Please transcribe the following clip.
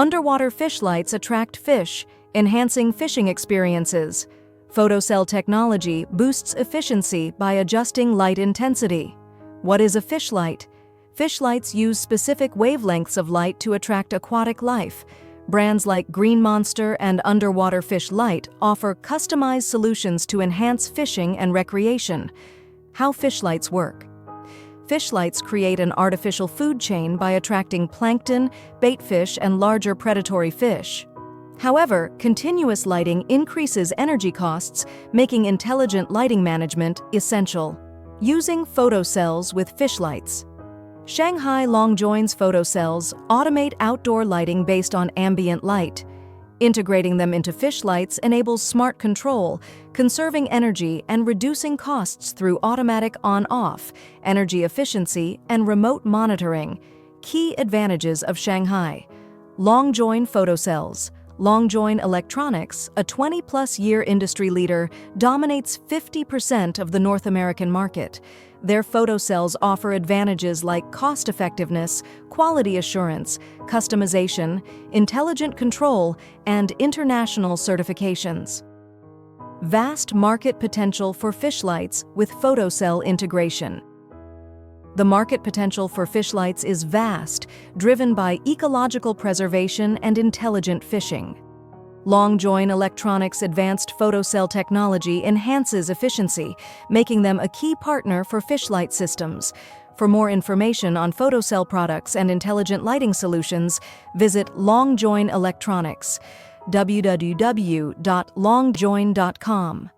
Underwater fish lights attract fish, enhancing fishing experiences. Photocell technology boosts efficiency by adjusting light intensity. What is a fish light? Fish lights use specific wavelengths of light to attract aquatic life. Brands like Green Monster and Underwater Fish Light offer customized solutions to enhance fishing and recreation. How fish lights work. Fish lights create an artificial food chain by attracting plankton, baitfish, and larger predatory fish. However, continuous lighting increases energy costs, making intelligent lighting management essential. Using photocells with fish lights. Shanghai LongJoin's photocells automate outdoor lighting based on ambient light. Integrating them into fish lights enables smart control, conserving energy and reducing costs through automatic on-off, energy efficiency, and remote monitoring. Key advantages of Shanghai. LongJoin photocells. LongJoin Electronics, a 20-plus year industry leader, dominates 50% of the North American market. Their photocells offer advantages like cost-effectiveness, quality assurance, customization, intelligent control, and international certifications. Vast market potential for fish lights with photocell integration. The market potential for fish lights is vast, driven by ecological preservation and intelligent fishing. LongJoin Electronics' advanced photocell technology enhances efficiency, making them a key partner for fish light systems. For more information on photocell products and intelligent lighting solutions, visit LongJoin Electronics, www.longjoin.com.